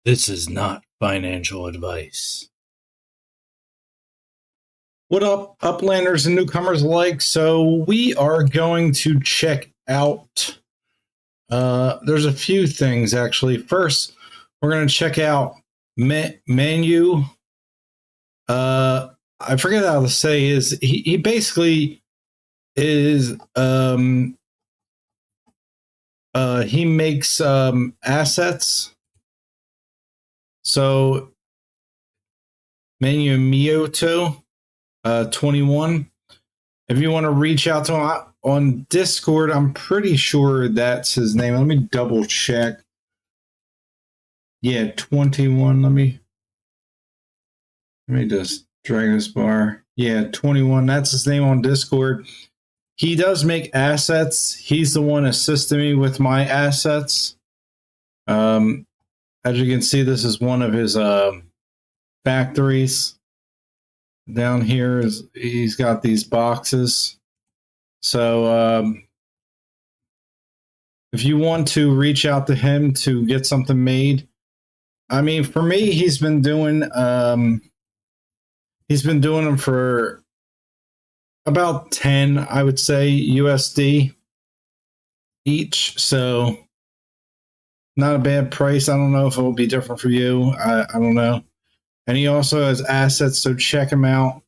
This is not financial advice. What up, Uplanders and newcomers alike? So we are going to check out, there's a few things actually. First, we're going to check out Manu. I forget how to say is he basically is he makes assets. So Manu Miyoto 21. If you want to reach out to him on Discord, I'm pretty sure that's his name. Let me double check. Yeah, 21. Let me just drag this bar. Yeah, 21. That's his name on Discord. He does make assets. He's the one assisting me with my assets. As you can see, this is one of his factories. Down here is he's got these boxes. So if you want to reach out to him to get something made, I mean, for me, he's been doing them for about 10, I would say, USD each. So not a bad price. I don't know if it will be different for you. I don't know. And he also has assets, so check him out.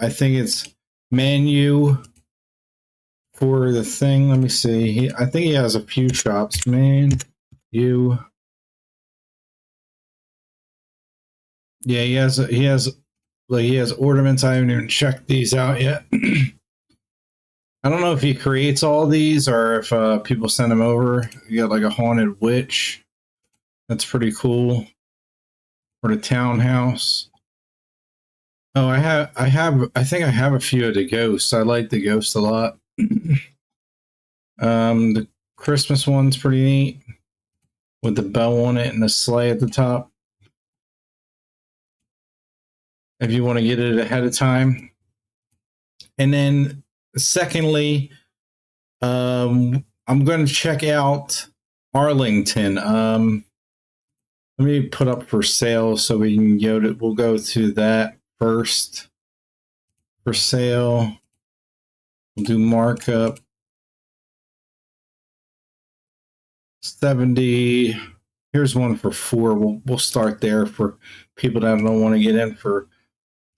I think it's Manu for the thing. Let me see. I think he has a few shops. Manu. Yeah, he has ornaments. I haven't even checked these out yet. I don't know if he creates all these or if people send him over. You got like a haunted witch. That's pretty cool. For the townhouse. Oh, I think I have a few of the ghosts. I like the ghosts a lot. The Christmas one's pretty neat with the bell on it and the sleigh at the top. If you want to get it ahead of time. And then secondly, I'm going to check out Arlington. Let me put up for sale so we can go to, we'll go to that first. For sale. We'll do markup. 70. Here's one for 4. We'll start there for people that don't want to get in for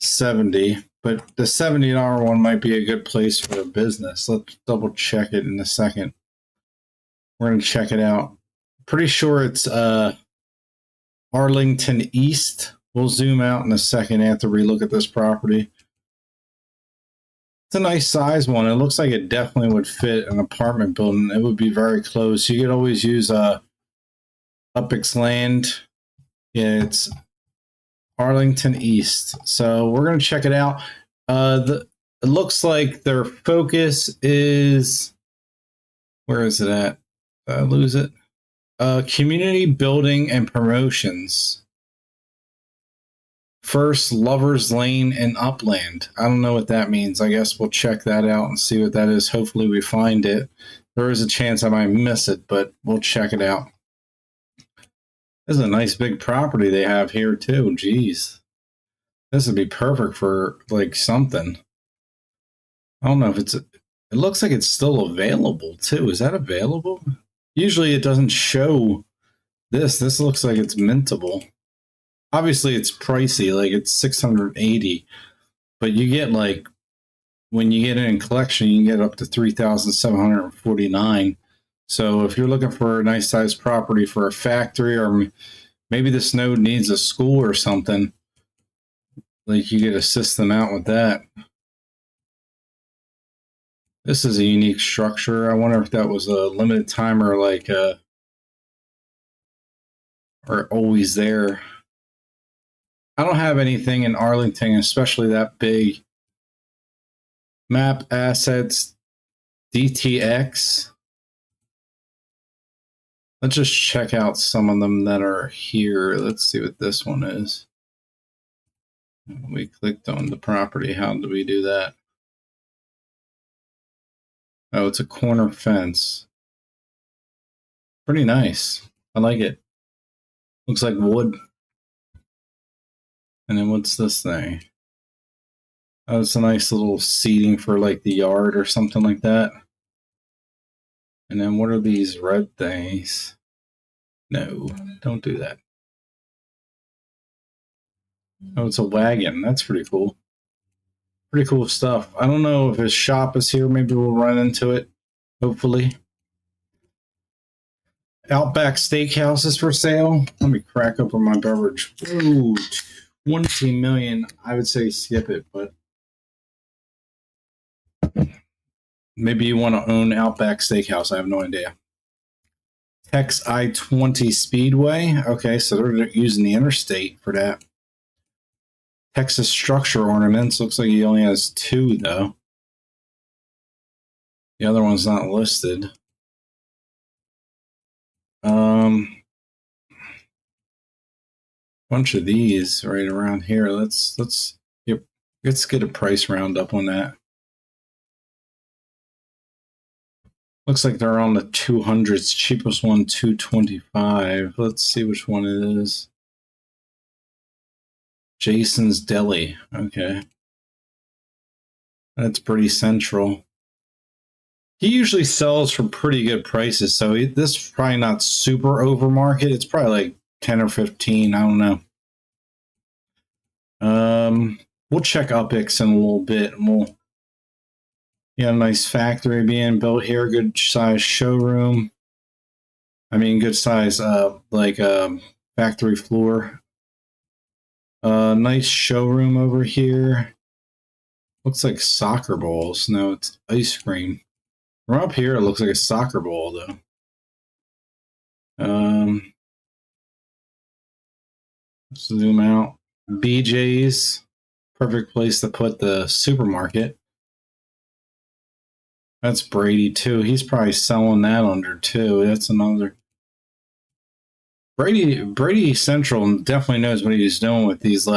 70. But the $70 one might be a good place for a business. Let's double check it in a second. We're going to check it out. Pretty sure it's Arlington East. We'll zoom out in a second after we look at this property. It's a nice size one. It looks like it definitely would fit an apartment building. It would be very close. You could always use Upix land. Yeah, it's Arlington East. So we're going to check it out. It looks like their focus is, where is it at? Did I lose it? Community building and promotions. First, Lover's Lane and Upland. I don't know what that means. I guess we'll check that out and see what that is. Hopefully we find it. There is a chance I might miss it, but we'll check it out. This is a nice big property they have here too. Jeez. This would be perfect for like something. I don't know if it looks like it's still available too. Is that available? Usually it doesn't show this. This looks like it's mintable. Obviously it's pricey, like it's $680, but you get like, when you get it in collection, you can get up to $3,749. So if you're looking for a nice sized property for a factory, or maybe this node needs a school or something, like you could assist them out with that. This is a unique structure. I wonder if that was a limited time or like or always there. I don't have anything in Arlington, especially that big. Map assets, DTX. Let's just check out some of them that are here. Let's see what this one is. We clicked on the property. How do we do that? Oh, it's a corner fence. Pretty nice. I like it. Looks like wood. And then what's this thing? Oh, it's a nice little seating for like the yard or something like that. And then what are these red things? No, don't do that. Oh, it's a wagon. That's pretty cool. Pretty cool stuff. I don't know if his shop is here. Maybe we'll run into it. Hopefully. Outback Steakhouse is for sale. Let me crack open my beverage. Ooh, 20 million. I would say skip it, but maybe you want to own Outback Steakhouse. I have no idea. Tex I-20 Speedway. Okay, so they're using the interstate for that. Texas Structure Ornaments. Looks like he only has 2, though. The other one's not listed. Bunch of these right around here. Let's get a price roundup on that. Looks like they're on the 200s. Cheapest one, 225. Let's see which one it is. Jason's Deli. Okay. That's pretty central. He usually sells for pretty good prices, so this is probably not super over market. It's probably like 10 or 15. I don't know. We'll check Upix in a little bit, and we'll. Yeah, nice factory being built here. Good size showroom. I mean, good size, factory floor. Nice showroom over here. Looks like soccer balls. No, it's ice cream. From up here, it looks like a soccer ball, though. Zoom out. BJ's. Perfect place to put the supermarket. That's Brady, too. He's probably selling that under, too. That's another. Brady Central definitely knows what he's doing with these,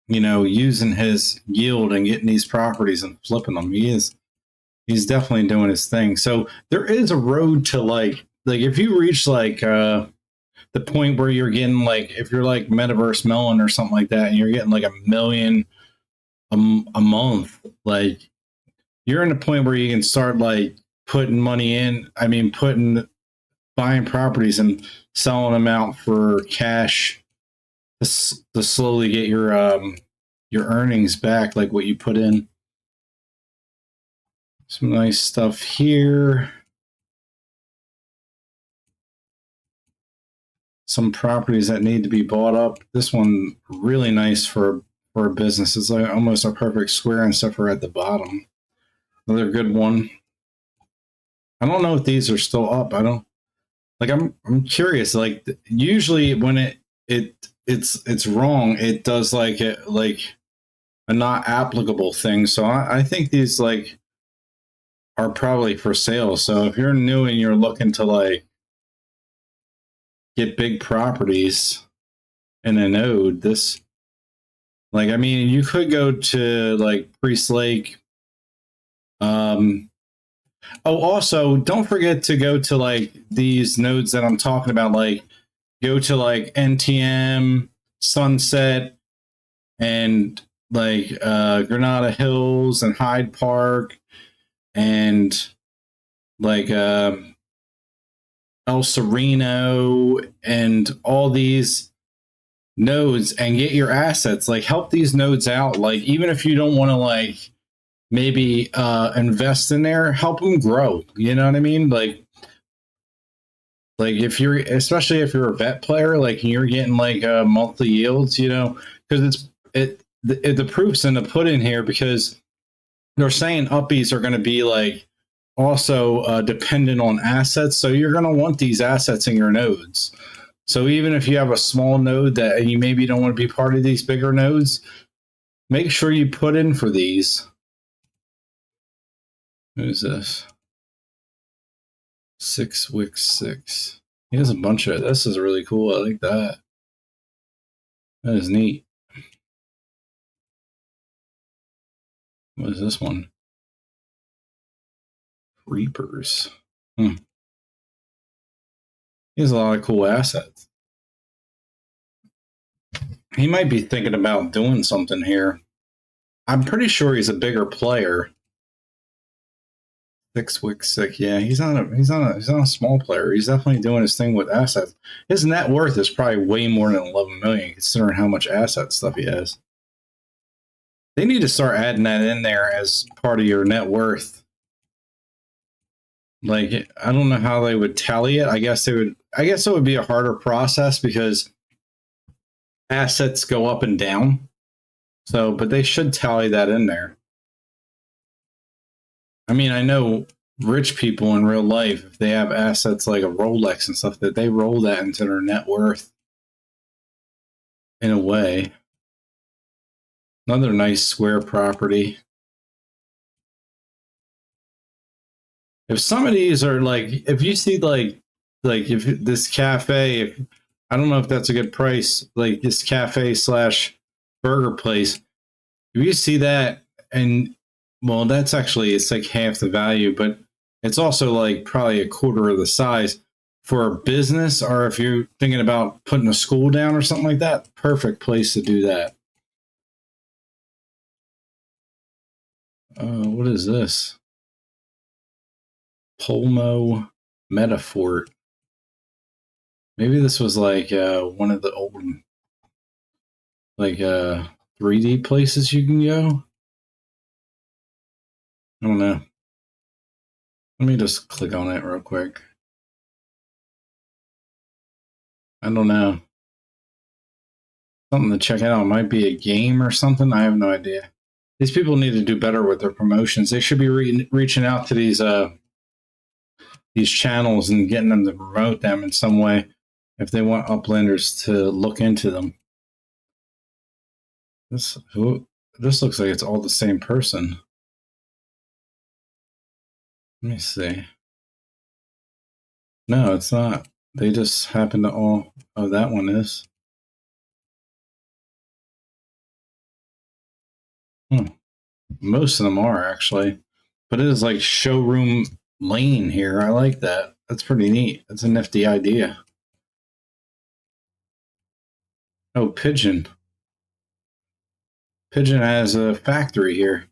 using his yield and getting these properties and flipping them. He's definitely doing his thing. So there is a road to if you reach the point where you're getting if you're like Metaverse Melon or something like that, and you're getting like $1 million a month, you're in a point where you can start putting money in. I mean, buying properties and selling them out for cash to slowly get your earnings back, like what you put in. Some nice stuff here. Some properties that need to be bought up. This one really nice for a business. It's like almost a perfect square and stuff are at the bottom. Another good one. I don't know if these are still up. I don't I'm curious. Usually when it's wrong, it does a not applicable thing. So I think these are probably for sale. So if you're new and you're looking to get big properties in a node, you could go to Priest Lake. Also, don't forget to go to these nodes that I'm talking about. Go to NTM, Sunset, and Granada Hills and Hyde Park, and El Sereno, and all these nodes, and get your assets. Help these nodes out. Even if you don't want to maybe invest in there, help them grow. You know what I mean? Especially if you're a vet player, and you're getting monthly yields, because the proof's in the pudding here, because they're saying uppies are going to be also dependent on assets. So you're going to want these assets in your nodes. So even if you have a small node that you maybe don't want to be part of these bigger nodes, make sure you put in for these. Who's this? 6Wix6. He has a bunch of. This is really cool. I like that. That is neat. What is this one? Reapers. He has a lot of cool assets. He might be thinking about doing something here. I'm pretty sure he's a bigger player. 6 weeks sick. Yeah, he's not a small player. He's definitely doing his thing with assets. His net worth is probably way more than 11 million, considering how much asset stuff he has. They need to start adding that in there as part of your net worth. Like, I don't know how they would tally it. I guess it would be a harder process because assets go up and down. So, but they should tally that in there. I mean, I know rich people in real life, if they have assets like a Rolex and stuff, that they roll that into their net worth in a way. Another nice square property. If some of these are like, if you see like if this cafe, I don't know if that's a good price, like this cafe / burger place, if you see that, and well, that's actually, it's like half the value, but it's also like probably a quarter of the size for a business, or if you're thinking about putting a school down or something like that, perfect place to do that. What is this? Polmo Metafort. Maybe this was like one of the old like 3D places you can go. I don't know. Let me just click on it real quick. I don't know. Something to check out. It might be a game or something. I have no idea. These people need to do better with their promotions. They should be reaching out to these channels and getting them to promote them in some way if they want Uplanders to look into them. This looks like it's all the same person. Let me see. No, it's not. They just happen to all... Oh, that one is. Most of them are, actually. But it is like showroom lane here. I like that. That's pretty neat. That's a nifty idea. Oh, Pigeon. Pigeon has a factory here.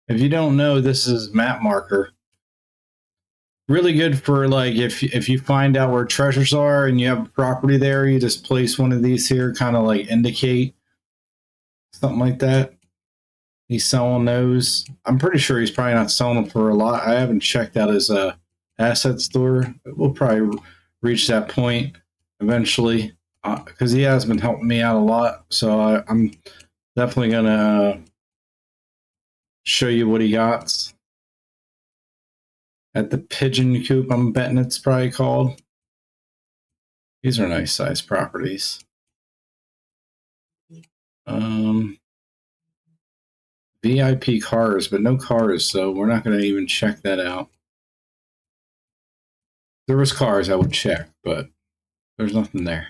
If you don't know, this is map marker. Really good for like if you find out where treasures are and you have property there, you just place one of these here, kind of like indicate something like that. He's selling those. I'm pretty sure he's probably not selling them for a lot. I haven't checked out his asset store. We'll probably reach that point eventually because he has been helping me out a lot. So I'm definitely gonna show you what he got at the Pigeon Coop. I'm betting it's probably called. These are nice size properties. VIP cars, but no cars, so we're not going to even check that out. If there was cars, I would check, but there's nothing there.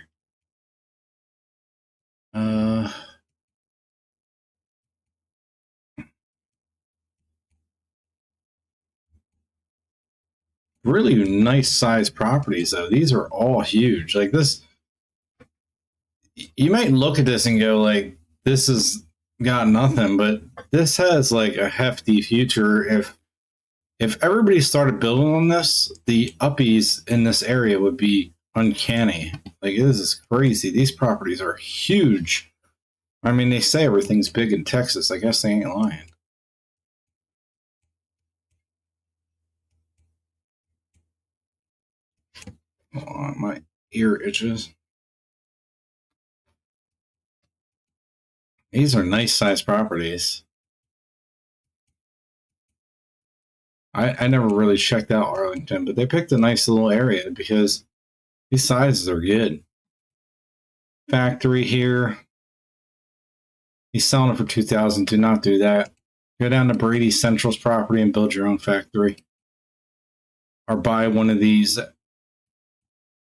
Really nice size properties, though. These are all huge. Like this, you might look at this and go like, this has got nothing, but this has like a hefty future. If everybody started building on this, the uppies in this area would be uncanny. Like, this is crazy. These properties are huge. I mean, they say everything's big in Texas. I guess they ain't lying. Oh, my ear itches. These are nice sized properties. I never really checked out Arlington, but they picked a nice little area because these sizes are good. Factory here. He's selling it for $2,000. Do not do that. Go down to Brady Central's property and build your own factory. Or buy one of these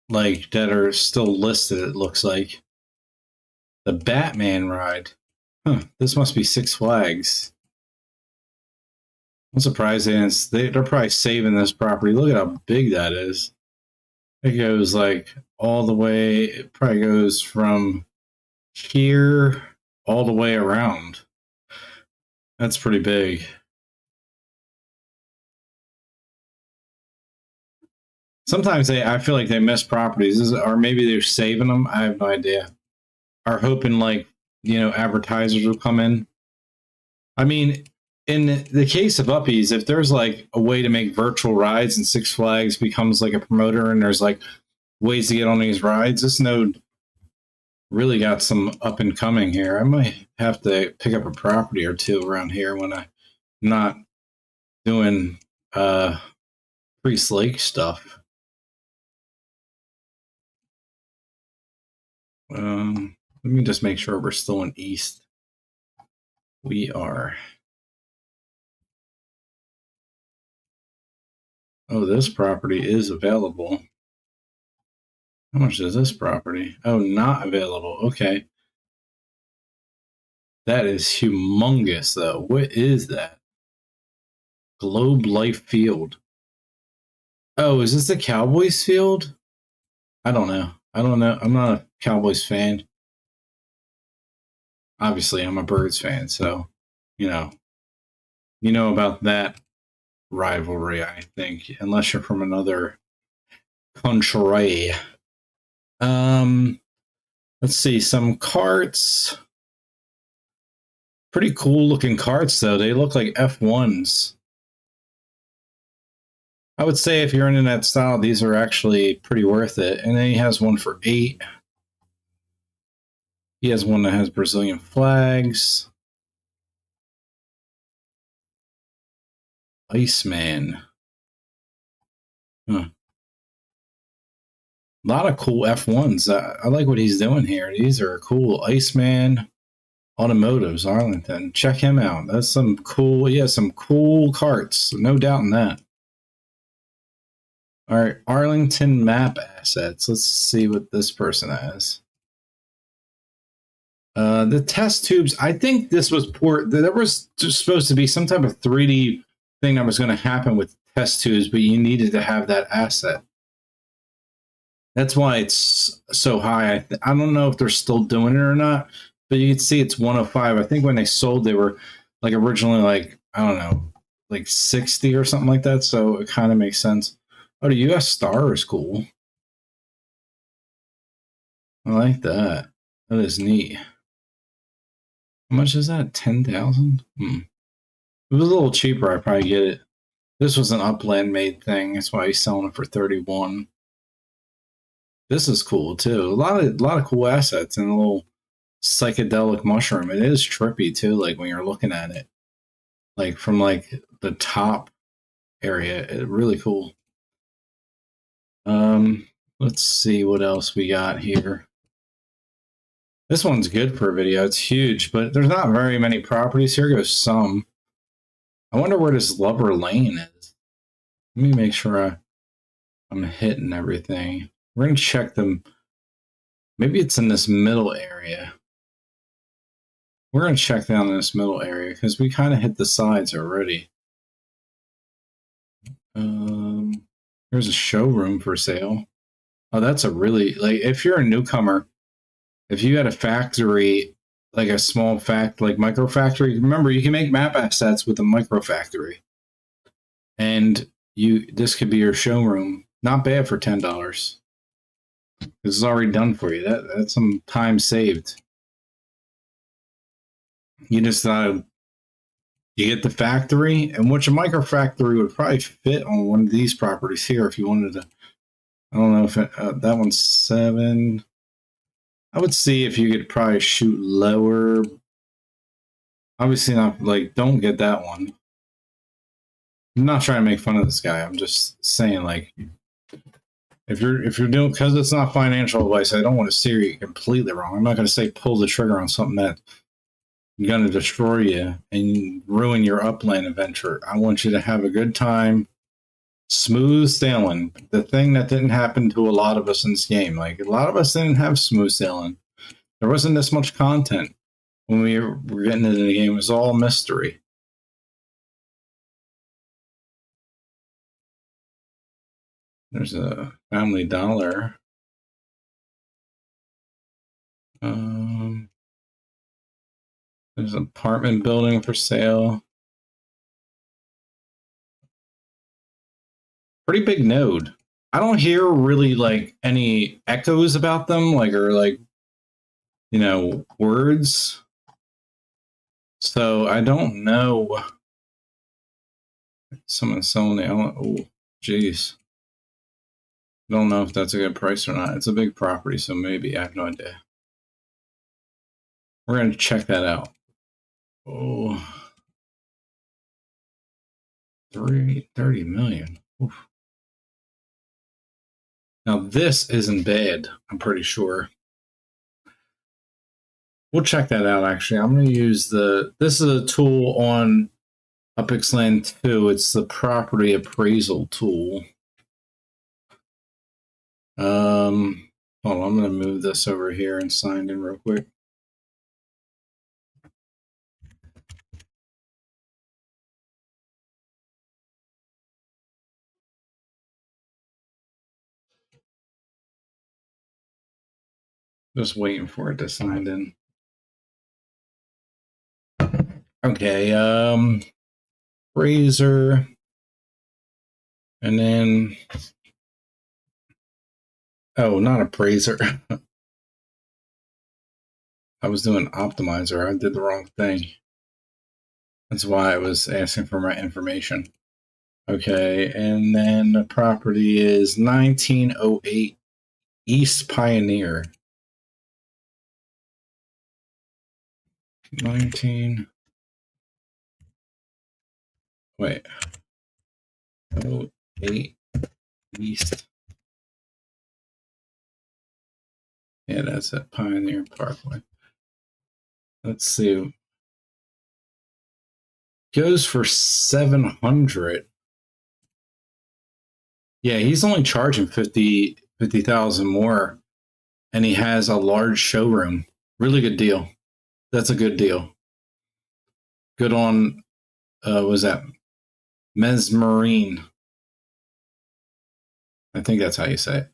like that are still listed, it looks like. The Batman ride. Huh, this must be Six Flags. I'm surprised they're probably saving this property. Look at how big that is. It goes like all the way, it probably goes from here all the way around. That's pretty big. Sometimes I feel like they miss properties, or maybe they're saving them. I have no idea. Are hoping like, advertisers will come in. I mean, in the case of Uppies, if there's like a way to make virtual rides and Six Flags becomes like a promoter and there's like ways to get on these rides, this node really got some up and coming here. I might have to pick up a property or two around here when I'm not doing Priest Lake stuff. Let me just make sure we're still in East. We are. Oh, this property is available. How much is this property? Oh, not available. Okay. That is humongous, though. What is that? Globe Life Field. Oh, is this the Cowboys field? I don't know. I'm not a Cowboys fan. Obviously, I'm a Birds fan, so you know about that rivalry. I think, unless you're from another country. Let's see some carts. Pretty cool looking carts, though. They look like F1s. I would say if you're into that style, these are actually pretty worth it. And then he has one for 8. He has one that has Brazilian flags. Iceman. Huh. A lot of cool F1s. I like what he's doing here. These are cool. Iceman Automotives, Arlington. Check him out. That's some cool, some cool carts. No doubt in that. All right, Arlington map assets. Let's see what this person has. The test tubes. I think this was there was just supposed to be some type of 3D thing that was going to happen with test tubes, but you needed to have that asset. That's why it's so high. I don't know if they're still doing it or not, but you can see it's 105. I think when they sold, they were like originally like, I don't know, like 60 or something like that. So it kind of makes sense. Oh, the US Star is cool. I like that. That is neat. How much is that? 10,000? If it was a little cheaper, I'd probably get it. This was an Upland made thing. That's why he's selling it for 31. This is cool too. A lot of cool assets and a little psychedelic mushroom. It is trippy too, like when you're looking at it. Like from like the top area. Really cool. Let's see what else we got here. This one's good for a video. It's huge, but there's not very many properties. Here goes some. I wonder where this Lover Lane is. Let me make sure I'm hitting everything. We're going to check them. Maybe it's in this middle area. We're going to check down in this middle area because we kind of hit the sides already. There's a showroom for sale. Oh, that's a really, like, if you're a newcomer, if you had a factory, like a small like micro factory, remember you can make map assets with a micro factory. And this could be your showroom. Not bad for $10. This is already done for you. That's some time saved. You just you get the factory, and which a micro factory would probably fit on one of these properties here if you wanted to. I don't know if that one's 7. I would see if you could probably shoot lower. Obviously not, like, don't get that one. I'm not trying to make fun of this guy. I'm just saying, like, if you're doing, because it's not financial advice, I don't want to steer you completely wrong. I'm not going to say pull the trigger on something that's going to destroy you and ruin your upland adventure. I want you to have a good time. Smooth sailing. The thing that didn't happen to a lot of us in this game. Like, a lot of us didn't have smooth sailing. There wasn't this much content when we were getting into the game. It was all mystery. There's a Family Dollar. There's an apartment building for sale. Pretty big node. I don't hear really like any echoes about them, like, or like, you know, words. So I don't know. Someone's selling the oh, geez. I don't know if that's a good price or not. It's a big property, so maybe. I have no idea. We're going to check that out. Oh, 30 million. Oof. Now this isn't bad, I'm pretty sure. We'll check that out, actually. I'm going to use this is a tool on Upland 2. It's the property appraisal tool. Hold on, I'm going to move this over here and sign in real quick. Just waiting for it to sign in. Okay, Razor. And then, oh, not appraiser. I was doing optimizer. I did the wrong thing. That's why I was asking for my information. Okay, and then the property is 1908 East Pioneer. 08 East. Yeah, that's at Pioneer Parkway. Let's see. Goes for 700. Yeah, he's only charging 50,000 more, and he has a large showroom. Really good deal. That's a good deal. Good on, was that Mesmerine? I think that's how you say it.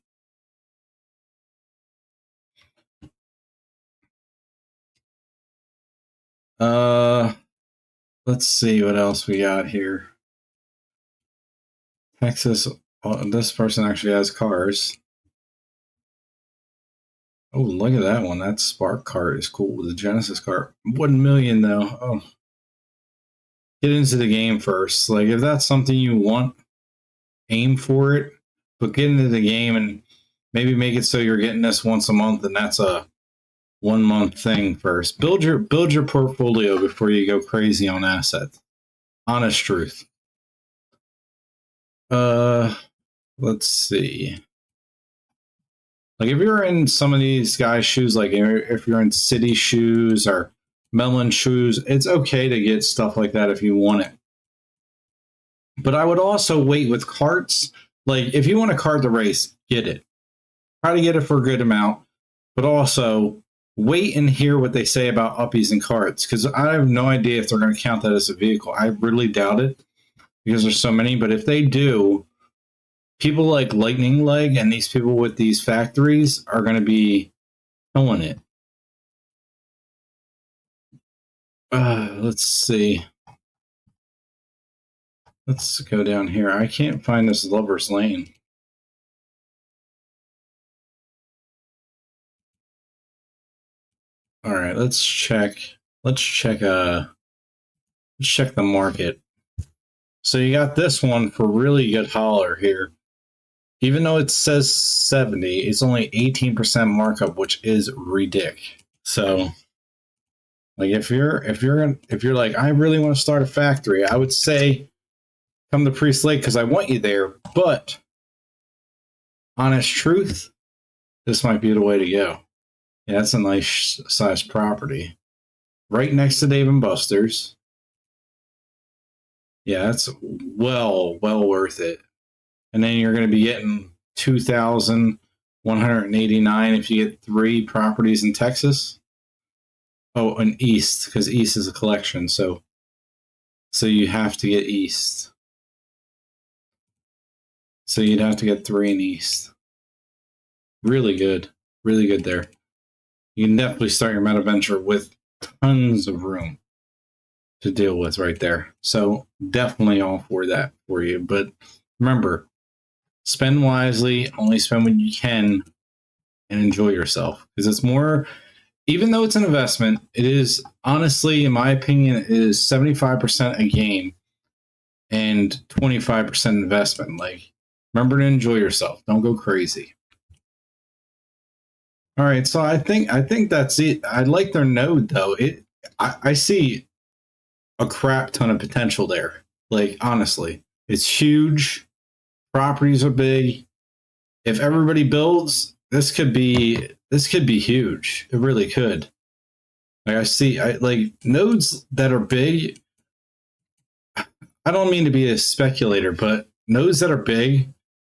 Let's see what else we got here. Texas. This person actually has cars. Oh, look at that one. That Spark cart is cool. The Genesis cart. 1 million though. Oh. Get into the game first. Like, if that's something you want, aim for it. But get into the game and maybe make it so you're getting this once a month, and that's a 1 month thing first. Build your portfolio before you go crazy on assets. Honest truth. Let's see. Like, if you're in some of these guys' shoes, like if you're in City shoes or Melon shoes, it's okay to get stuff like that if you want it. But I would also wait with carts. Like, if you want a cart to race, get it. Try to get it for a good amount, but also wait and hear what they say about uppies and carts, because I have no idea if they're going to count that as a vehicle. I really doubt it because there's so many. But if they do, people like Lightning Leg and these people with these factories are going to be killing it. Let's see. Let's go down here. I can't find this Lover's Lane. All right, let's check. Let's check the market. So you got this one for really good holler here. Even though it says 70, it's only 18% markup, which is ridiculous. So, like, if you're like, I really want to start a factory, I would say come to Priest Lake because I want you there. But honest truth, this might be the way to go. Yeah, that's a nice size property, right next to Dave and Buster's. Yeah, that's well worth it. And then you're going to be getting 2,189 if you get 3 properties in Texas. Oh, and East, because East is a collection, so you have to get East. So you'd have to get 3 in East. Really good there. You can definitely start your meta venture with tons of room to deal with right there. So definitely all for that for you. But remember, spend wisely, only spend when you can, and enjoy yourself. Because it's more, even though it's an investment, it is honestly, in my opinion, it is 75% a game and 25% investment. Like, remember to enjoy yourself. Don't go crazy. All right, so I think that's it. I like their node though. I see a crap ton of potential there. Like, honestly, it's huge. Properties are big. If everybody builds, this could be huge. It really could. Like, I like nodes that are big. I don't mean to be a speculator, but nodes that are big,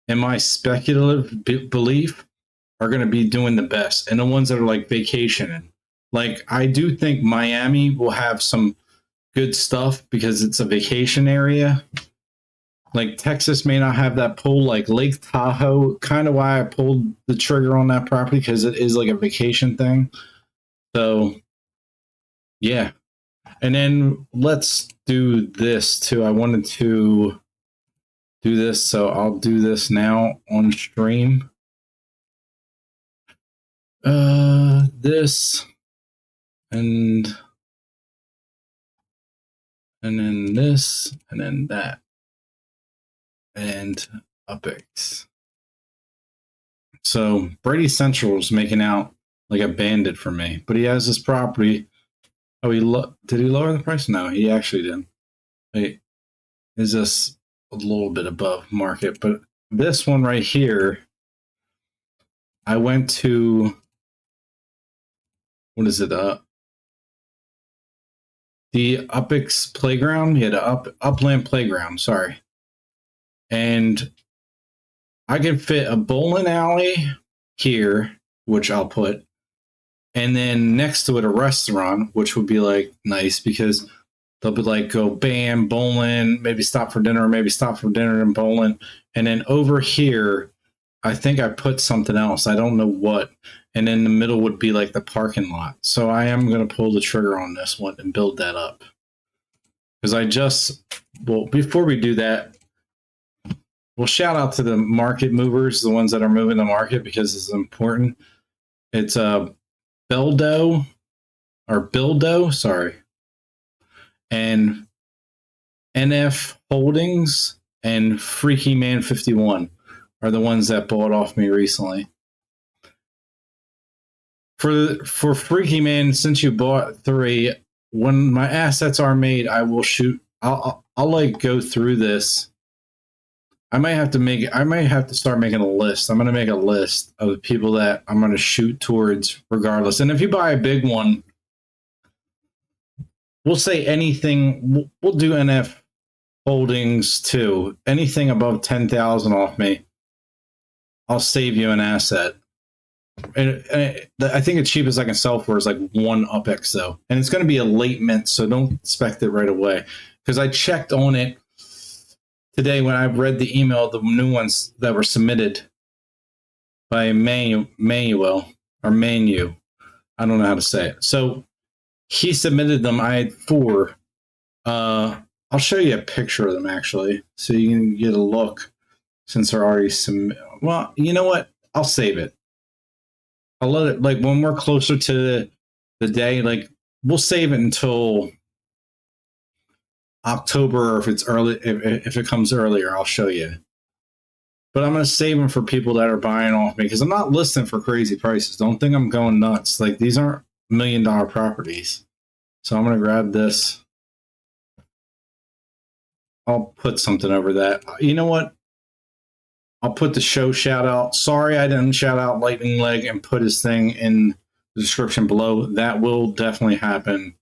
in my speculative belief, are going to be doing the best. And the ones that are like vacationing. Like, I do think Miami will have some good stuff because it's a vacation area. Like, Texas may not have that pull, like Lake Tahoe, kind of why I pulled the trigger on that property, because it is like a vacation thing. So, yeah. And then let's do this too. I wanted to do this, so I'll do this now on stream. This and then this and then that and UpX. So Brady Central is making out like a bandit for me, but he has this property. Oh, did he lower the price? No, he actually didn't. Wait, is this a little bit above market? But this one right here, I went to, what is it? The UpX Playground. He had an Upland Playground. Sorry, and I could fit a bowling alley here, which I'll put, and then next to it a restaurant, which would be like nice because they'll be like, go bam, bowling, maybe stop for dinner and bowling. And then over here, I think I put something else. I don't know what. And in the middle would be like the parking lot. So I am going to pull the trigger on this one and build that up. Because before we do that, we'll shout out to the market movers, the ones that are moving the market, because it's important. It's Bildo, sorry. And NF Holdings and Freaky Man 51 are the ones that bought off me recently. For Freaky Man, since you bought 3, when my assets are made, I will shoot. I'll like go through this. I might have to start making a list. I'm going to make a list of the people that I'm going to shoot towards regardless. And if you buy a big one, we'll say anything. We'll do NF Holdings too. Anything above 10,000 off me, I'll save you an asset. And I think the cheapest I can sell for is like 1 UpX though, and it's going to be a late mint, so don't expect it right away. Because I checked on it today when I read the email, the new ones that were submitted by Manuel. I don't know how to say it. So he submitted them. I had 4. I'll show you a picture of them actually, so you can get a look since they're already submitted. Well, you know what? I'll save it. I'll let it, like, when we're closer to the day, like, we'll save it until October, or if it's early, if it comes earlier, I'll show you. But I'm going to save them for people that are buying off me, because I'm not listing for crazy prices. Don't think I'm going nuts. Like, these aren't $1 million properties. So I'm going to grab this. I'll put something over that. You know what? I'll put the show shout out. Sorry I didn't shout out Lightning Leg and put his thing in the description below. That will definitely happen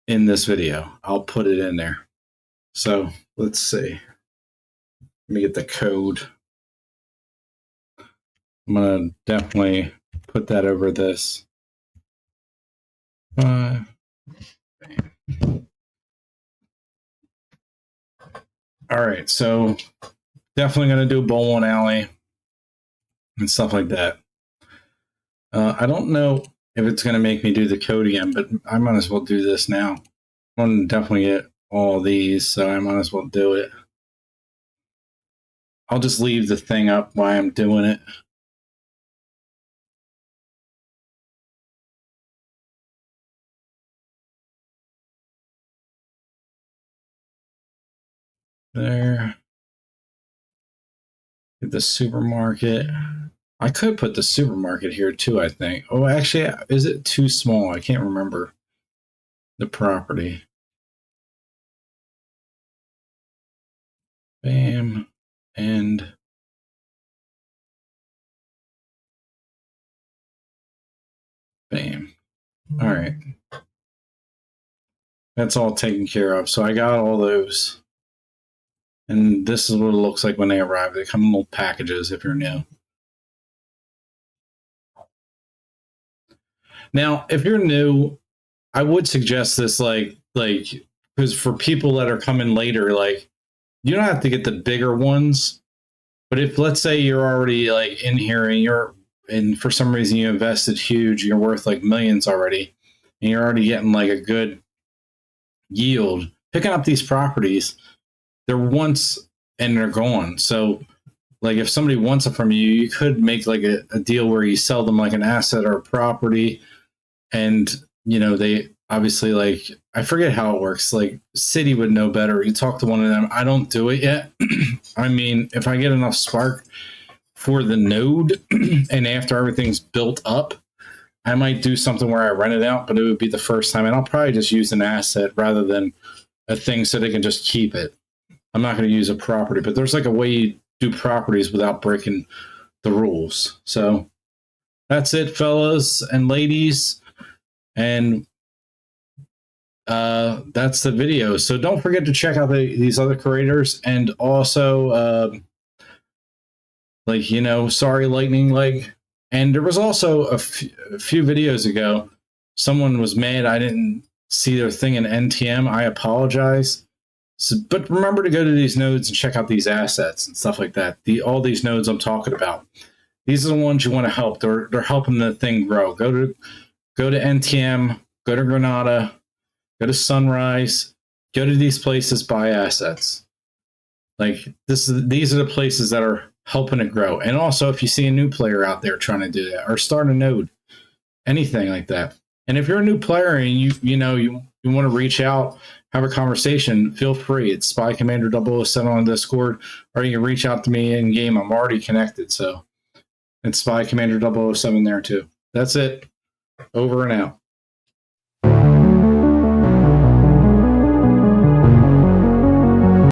in this video. I'll put it in there. So let's see. Let me get the code. I'm going to definitely put that over this. All right, so definitely going to do bowling alley and stuff like that. I don't know. if it's going to make me do the code again, but I might as well do this now. I want to definitely get all these, so I might as well do it. I'll just leave the thing up while I'm doing it. There. Get the supermarket. I could put the supermarket here too, I think. Oh, actually, is it too small? I can't remember the property. Bam. And bam. All right. That's all taken care of. So I got all those. And this is what it looks like when they arrive. They come in little packages if you're new. Now, if you're new, I would suggest this like because for people that are coming later, like you don't have to get the bigger ones. But if let's say you're already like in here and for some reason you invested huge, you're worth like millions already, and you're already getting like a good yield, picking up these properties, they're once and they're gone. So like if somebody wants it from you, you could make like a deal where you sell them like an asset or a property, and you know they obviously like I forget how it works. Like City would know better. You talk to one of them. I don't do it yet. I mean, if I get enough spark for the node and after everything's built up, I might do something where I rent it out, but it would be the first time, and I'll probably just use an asset rather than a thing so they can just keep it. I'm not going to use a property, but there's like a way you do properties without breaking the rules. So that's it, fellas and ladies. And that's the video. So don't forget to check out these other creators, and also like, you know, sorry lightning leg. And there was also a few videos ago, someone was mad I didn't see their thing in NTM. I apologize. So, but remember to go to these nodes and check out these assets and stuff like that. All these nodes I'm talking about. These are the ones you want to help. They're helping the thing grow. Go to NTM, go to Granada, go to Sunrise, go to these places, buy assets. Like these are the places that are helping it grow. And also, if you see a new player out there trying to do that or start a node, anything like that. And if you're a new player and you want to reach out, have a conversation, feel free. It's Spy Commander 007 on Discord, or you can reach out to me in game. I'm already connected, so it's Spy Commander 007 there too. That's it. Over and out.